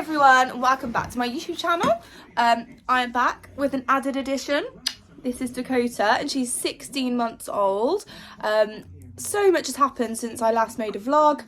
everyone, and welcome back to my YouTube channel. I am back with an added addition. This is Dakota and she's 16 months old. So much has happened since I last made a vlog.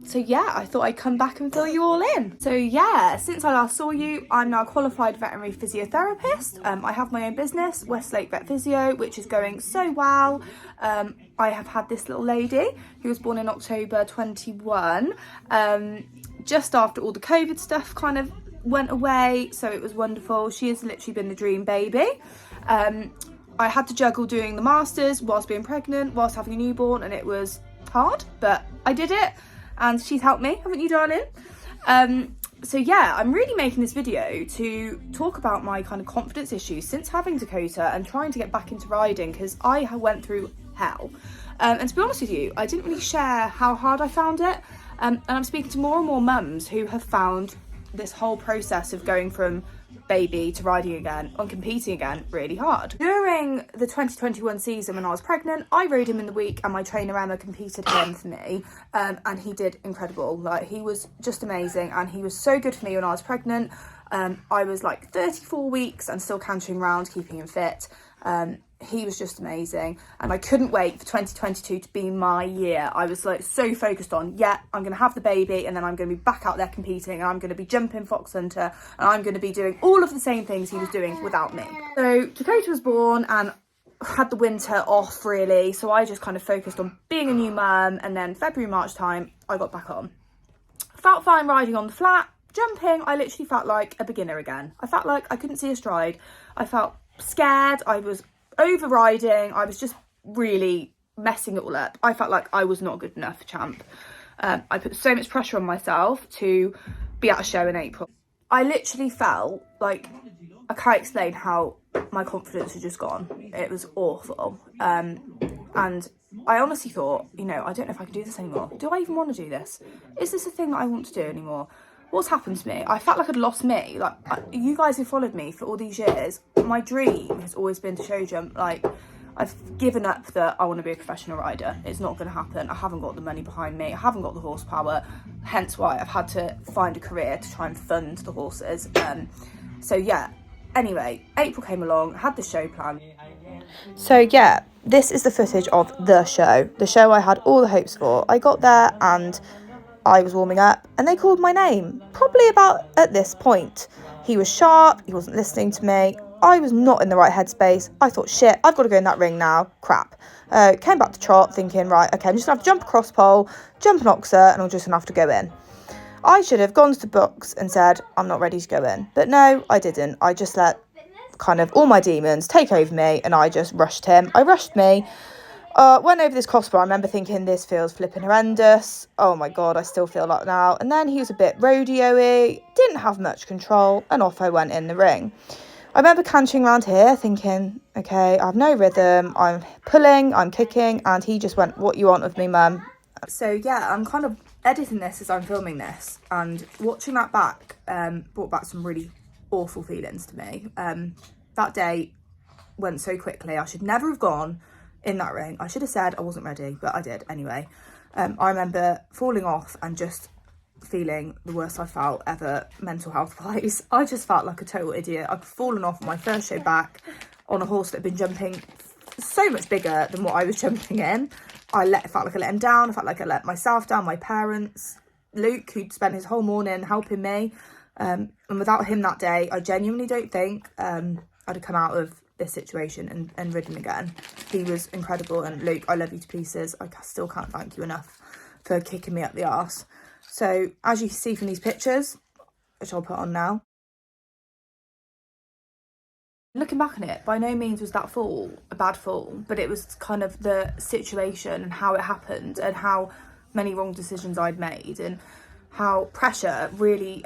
So yeah, I thought I'd come back and fill you all in. So yeah, since I last saw you, I'm now a qualified veterinary physiotherapist. I have my own business, Westlake Vet Physio, which is going so well. I have had this little lady who was born in October 21, just after all the COVID stuff kind of went away, so it was wonderful. She has literally been the dream baby. I had to juggle doing the masters whilst being pregnant, whilst having a newborn, and it was hard, but I did it and she's helped me, haven't you, darling? So yeah, I'm really making this video to talk about my kind of confidence issues since having Dakota and trying to get back into riding, because I went through hell. And to be honest with you, I didn't really share how hard I found it. And I'm speaking to more and more mums who have found this whole process of going from baby to riding again and competing again really hard. During the 2021 season when I was pregnant, I rode him in the week and my trainer Emma competed him for me, and he did incredible. Like, he was just amazing and he was so good for me when I was pregnant. I was like 34 weeks and still cantering around, keeping him fit. He was just amazing and I couldn't wait for 2022 to be my year. I was like so focused on, yeah, I'm going to have the baby and then I'm going to be back out there competing and I'm going to be jumping fox hunter and I'm going to be doing all of the same things he was doing without me. So Dakota was born and had the winter off really, so I just kind of focused on being a new mum, and then February, March time I got back on. Felt fine riding on the flat. Jumping, I literally felt like a beginner again. I felt like I couldn't see a stride. I felt scared. I was overriding. I was just really messing it all up. I felt like I was not good enough for champ. I put so much pressure on myself to be at a show in April. I literally felt like, I can't explain how my confidence had just gone. It was awful. And I honestly thought, you know, I don't know if I can do this anymore. Do I even want to do this? Is this a thing that I want to do anymore? What's happened to me? I felt like I'd lost me. Like, you guys who followed me for all these years, my dream has always been to show jump. Like, I've given up that I want to be a professional rider. It's not going to happen. I haven't got the money behind me. I haven't got the horsepower. Hence why I've had to find a career to try and fund the horses. So yeah, anyway, April came along, had the show planned. So yeah, this is the footage of the show I had all the hopes for. I got there and I was warming up and they called my name, probably about at this point. He was sharp, he wasn't listening to me. I was not in the right headspace. I thought, shit, I've got to go in that ring now. Crap. Came back to trot thinking, right, okay, I'm just going to have to jump a cross pole, jump an oxer, and I'm just going to have to go in. I should have gone to the box and said, I'm not ready to go in. But no, I didn't. I just let kind of all my demons take over me and I just rushed him. I rushed me. Went over this crossbar. I remember thinking, this feels flipping horrendous. Oh my God, I still feel like now. And then he was a bit rodeo-y, didn't have much control, and off I went in the ring. I remember cantering around here thinking, okay, I have no rhythm. I'm pulling, I'm kicking, and he just went, what you want of me, mum? So yeah, I'm kind of editing this as I'm filming this, and watching that back brought back some really awful feelings to me. That day went so quickly. I should never have gone in that ring. I should have said I wasn't ready, but I did anyway. I remember falling off and just feeling the worst I felt ever mental health wise. I just felt like a total idiot. I'd fallen off my first show back on a horse that had been jumping so much bigger than what I was jumping in. I felt like I let him down. I felt like I let myself down, my parents, Luke, who'd spent his whole morning helping me. And without him that day, I genuinely don't think I'd have come out of this situation and ridden again. He was incredible, and Luke, I love you to pieces. I still can't thank you enough for kicking me up the arse. So as you can see from these pictures, which I'll put on now, looking back on it, by no means was that fall a bad fall, but it was kind of the situation and how it happened and how many wrong decisions I'd made and how pressure really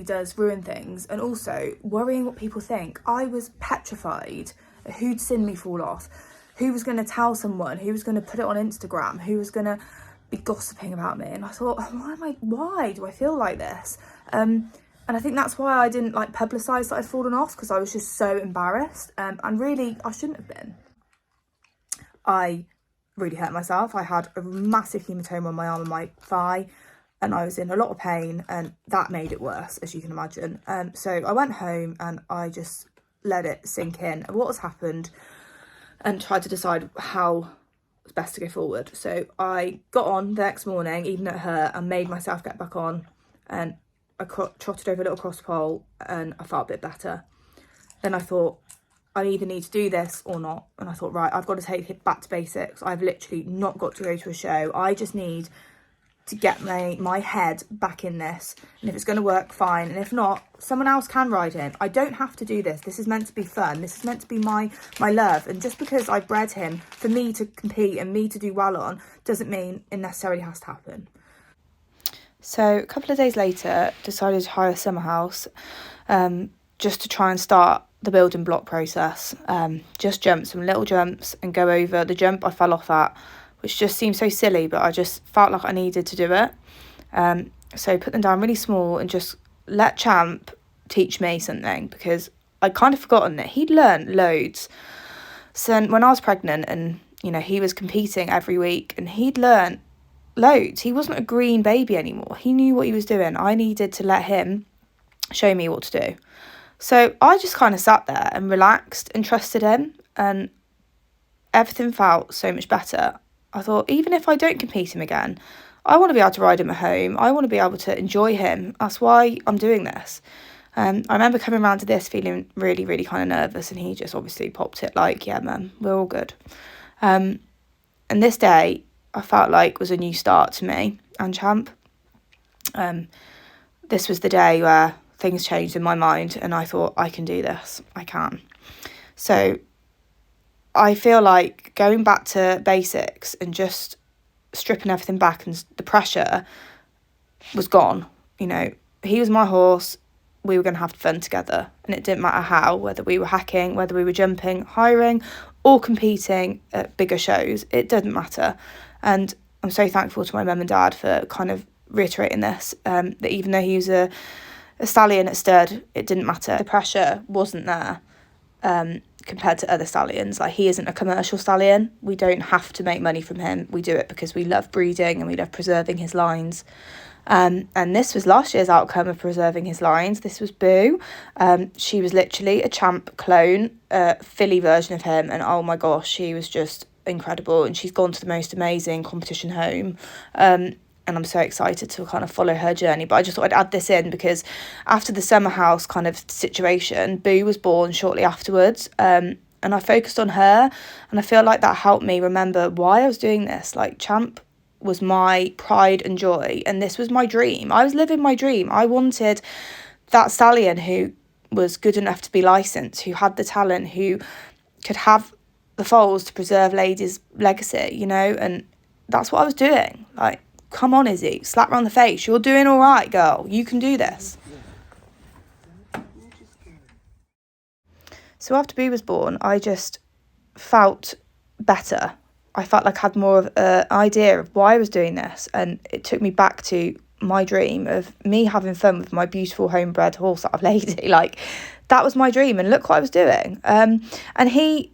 does ruin things, and also worrying what people think. I was petrified who'd seen me fall off, who was going to tell someone, who was going to put it on Instagram, who was going to be gossiping about me. And I thought, why do I feel like this? And I think that's why I didn't like publicise that I'd fallen off, because I was just so embarrassed, and really I shouldn't have been. I really hurt myself. I had a massive hematoma on my arm and my thigh. and I was in a lot of pain, and that made it worse, as you can imagine. So I went home and I just let it sink in what has happened and tried to decide how it's best to go forward. So I got on the next morning, even at her, and made myself get back on, and I trotted over a little cross pole and I felt a bit better. Then I thought, I either need to do this or not. And I thought, right, I've got to take it back to basics. I've literally not got to go to a show. I just need to get my head back in this. And if it's going to work, fine. And if not, someone else can ride him. I don't have to do this. This is meant to be fun. This is meant to be my love. And just because I bred him for me to compete and me to do well on doesn't mean it necessarily has to happen. So a couple of days later, decided to hire a summer house just to try and start the building block process. Just jump some little jumps and go over the jump I fell off at, which just seemed so silly, but I just felt like I needed to do it. So put them down really small and just let Champ teach me something, because I'd kind of forgotten that he'd learned loads. So when I was pregnant and, you know, he was competing every week and he'd learned loads. He wasn't a green baby anymore. He knew what he was doing. I needed to let him show me what to do. So I just kind of sat there and relaxed and trusted him, and everything felt so much better. I thought, even if I don't compete him again, I want to be able to ride him at home. I want to be able to enjoy him. That's why I'm doing this. I remember coming around to this feeling really, really kind of nervous, and he just obviously popped it like, yeah, Mum, we're all good. And this day, I felt like was a new start to me and Champ. This was the day where things changed in my mind, and I thought, I can do this. I can. So I feel like going back to basics and just stripping everything back, and the pressure was gone. You know, he was my horse. We were going to have fun together, and it didn't matter how, whether we were hacking, whether we were jumping, hiring, or competing at bigger shows. It didn't matter. And I'm so thankful to my mum and dad for kind of reiterating this, that even though he was a stallion at stud, it didn't matter. The pressure wasn't there compared to other stallions. Like, he isn't a commercial stallion. We don't have to make money from him. We do it because we love breeding and we love preserving his lines. And this was last year's outcome of preserving his lines. This was Boo. She was literally a Champ clone, filly version of him. And oh my gosh, she was just incredible. And she's gone to the most amazing competition home. And I'm so excited to kind of follow her journey. But I just thought I'd add this in because after the summer house kind of situation, Boo was born shortly afterwards. And I focused on her. And I feel like that helped me remember why I was doing this. Like, Champ was my pride and joy. And this was my dream. I was living my dream. I wanted that stallion who was good enough to be licensed, who had the talent, who could have the foals to preserve Lady's legacy, you know. And that's what I was doing. Like, come on, Izzy, slap her on the face. You're doing all right, girl. You can do this. So after Boo was born, I just felt better. I felt like I had more of an idea of why I was doing this. And it took me back to my dream of me having fun with my beautiful homebred horse out of Lady. Like, that was my dream. And look what I was doing. And he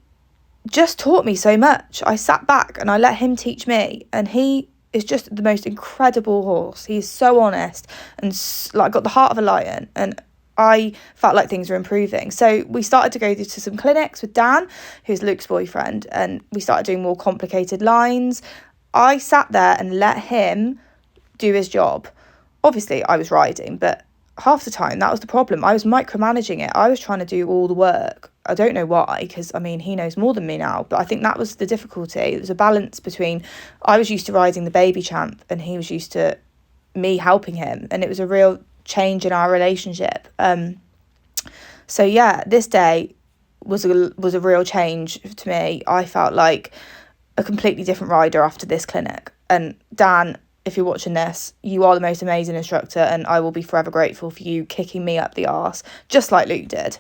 just taught me so much. I sat back and I let him teach me. And he is just the most incredible horse. He's so honest and like got the heart of a lion, and I felt like things were improving. So we started to go to some clinics with Dan, who's Luke's boyfriend, and we started doing more complicated lines. I sat there and let him do his job. Obviously I was riding, but half the time that was the problem. I was micromanaging it. I was trying to do all the work. I don't know why, because I mean, he knows more than me now, but I think that was the difficulty. It was a balance between, I was used to riding the baby Champ and he was used to me helping him, and it was a real change in our relationship. So yeah, this day was a real change to me. I felt like a completely different rider after this clinic. And Dan, if you're watching this, you are the most amazing instructor, and I will be forever grateful for you kicking me up the arse, just like Luke did.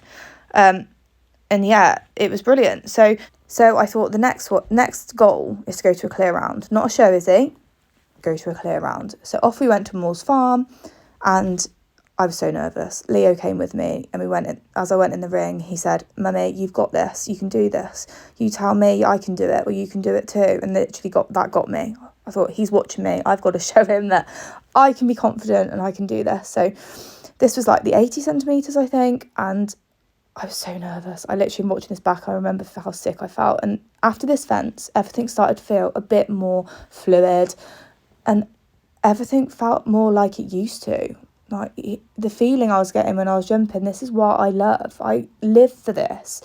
And yeah, it was brilliant. So I thought the next goal is to go to a clear round. Not a show, Izzy. Go to a clear round. So off we went to Moore's Farm, and I was so nervous. Leo came with me, and we went in. As I went in the ring, he said, "Mummy, you've got this. You can do this. You tell me I can do it, or you can do it too." And literally got me. I thought, he's watching me. I've got to show him that I can be confident and I can do this. So this was like the 80 centimetres, I think. And I was so nervous. I literally, watching this back, I remember how sick I felt. And after this fence, everything started to feel a bit more fluid. And everything felt more like it used to. Like the feeling I was getting when I was jumping, this is what I love. I live for this.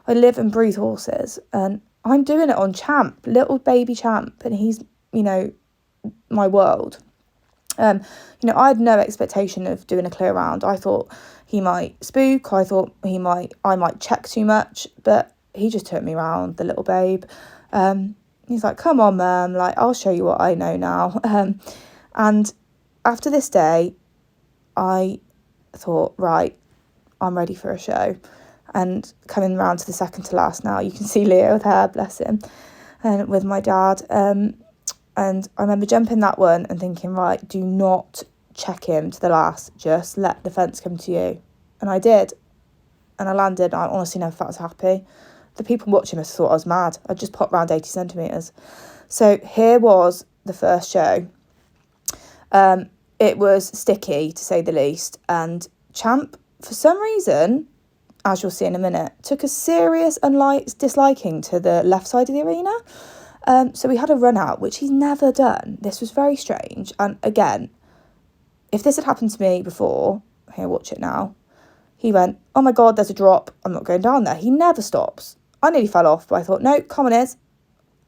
I live and breathe horses. And I'm doing it on Champ, little baby Champ. And he's, you know, my world. You know, I had no expectation of doing a clear round. I thought he might spook. I thought I might check too much. But he just took me around, the little babe. He's like, come on, Mum, like, I'll show you what I know now. And after this day, I thought, right, I'm ready for a show. And coming round to the second to last now, you can see Leo with her, bless him, and with my dad. And I remember jumping that one and thinking, right, do not check him to the last. Just let the fence come to you. And I did. And I landed. I honestly never felt as happy. The people watching us thought I was mad. I just popped round 80 centimetres. So here was the first show. It was sticky, to say the least. And Champ, for some reason, as you'll see in a minute, took a serious disliking to the left side of the arena. So we had a run out, which he's never done. This was very strange. And again, if this had happened to me before, here, watch it now. He went, oh my God, there's a drop. I'm not going down there. He never stops. I nearly fell off, but I thought, no, come on, Iz.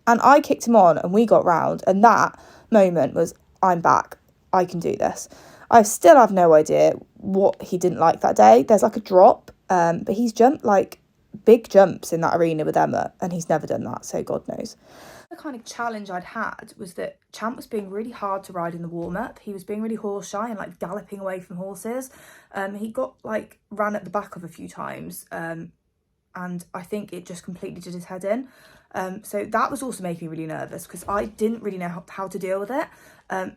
And I kicked him on and we got round. And that moment was, I'm back. I can do this. I still have no idea what he didn't like that day. There's like a drop, but he's jumped like big jumps in that arena with Emma, and he's never done that, so God knows. The kind of challenge I'd had was that Champ was being really hard to ride in the warm-up. He was being really horse shy and like galloping away from horses. He got like ran at the back of a few times, and I think it just completely did his head in. So that was also making me really nervous because I didn't really know how to deal with it.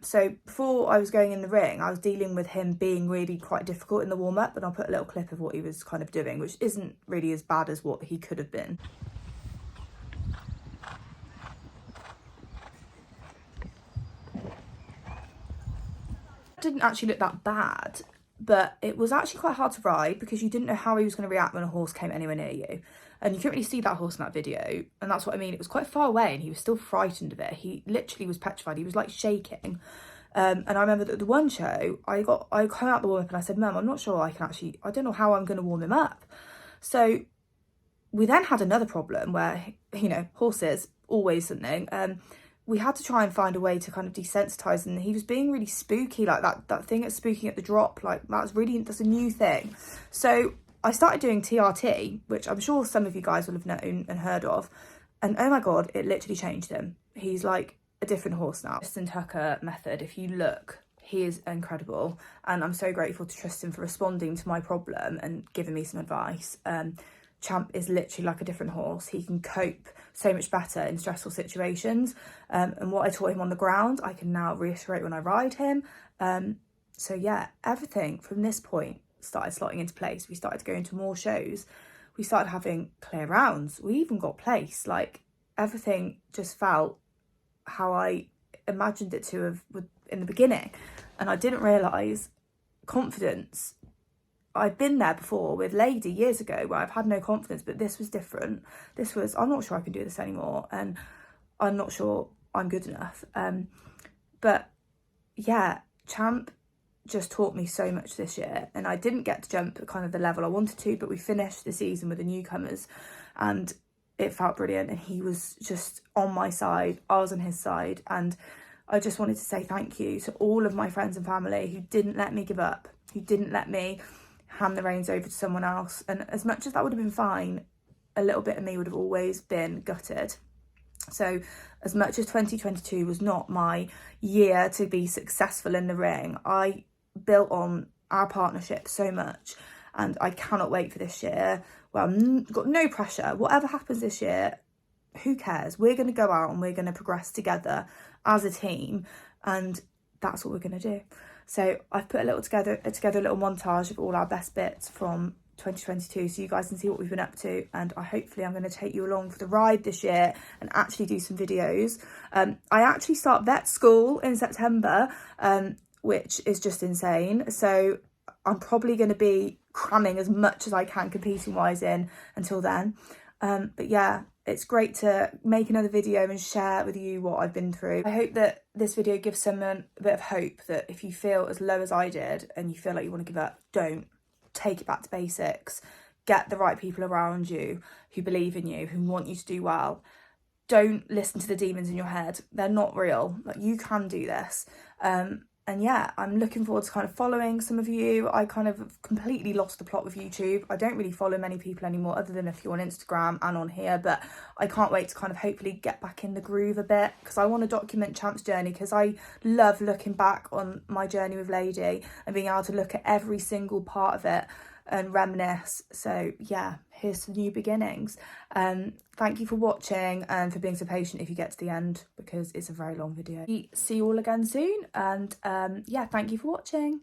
So before I was going in the ring, I was dealing with him being really quite difficult in the warm-up, and I'll put a little clip of what he was kind of doing, which isn't really as bad as what he could have been. It didn't actually look that bad, but it was actually quite hard to ride because you didn't know how he was going to react when a horse came anywhere near you. And you couldn't really see that horse in that video. And that's what I mean. It was quite far away and he was still frightened of it. He literally was petrified. He was like shaking. And I remember that the one show, I came out the warm-up and I said, Mum, I'm not sure I don't know how I'm going to warm him up. So we then had another problem where, you know, horses, always something. We had to try and find a way to kind of desensitize, and he was being really spooky, like that thing that's spooking at the drop, like that's a new thing. So I started doing TRT, which I'm sure some of you guys will have known and heard of, and oh my God, it literally changed him. He's like a different horse now. Tristan Tucker method, if you look, he is incredible, and I'm so grateful to Tristan for responding to my problem and giving me some advice. Champ is literally like a different horse. He can cope so much better in stressful situations. And what I taught him on the ground, I can now reiterate when I ride him. So yeah, everything from this point started slotting into place. We started to go into more shows. We started having clear rounds. We even got place. Like everything just felt how I imagined it to have in the beginning. And I didn't realise confidence. I'd been there before with Lady years ago where I've had no confidence, but this was different. This was, I'm not sure I can do this anymore, and I'm not sure I'm good enough. But yeah, Champ just taught me so much this year, and I didn't get to jump at kind of the level I wanted to, but we finished the season with the newcomers and it felt brilliant, and he was just on my side, I was on his side, and I just wanted to say thank you to all of my friends and family who didn't let me give up, who didn't let me hand the reins over to someone else. And as much as that would have been fine, a little bit of me would have always been gutted. So as much as 2022 was not my year to be successful in the ring, I built on our partnership so much, and I cannot wait for this year. Well, I've got no pressure. Whatever happens this year, who cares? We're going to go out and we're going to progress together as a team, and that's what we're going to do. So I've put together a little montage of all our best bits from 2022, so you guys can see what we've been up to, and hopefully I'm going to take you along for the ride this year and actually do some videos. I actually start vet school in September, which is just insane, so I'm probably going to be cramming as much as I can competing wise in until then. But yeah, it's great to make another video and share with you what I've been through. I hope that this video gives someone a bit of hope that if you feel as low as I did and you feel like you want to give up, don't. Take it back to basics. Get the right people around you who believe in you, who want you to do well. Don't listen to the demons in your head. They're not real. Like, you can do this. And yeah, I'm looking forward to kind of following some of you. I kind of completely lost the plot with YouTube. I don't really follow many people anymore other than a few on Instagram and on here, but I can't wait to kind of hopefully get back in the groove a bit, because I want to document Champ's journey, because I love looking back on my journey with Lady and being able to look at every single part of it and reminisce. So yeah, here's some new beginnings. Thank you for watching and for being so patient if you get to the end, because it's a very long video. See you all again soon, and yeah, thank you for watching.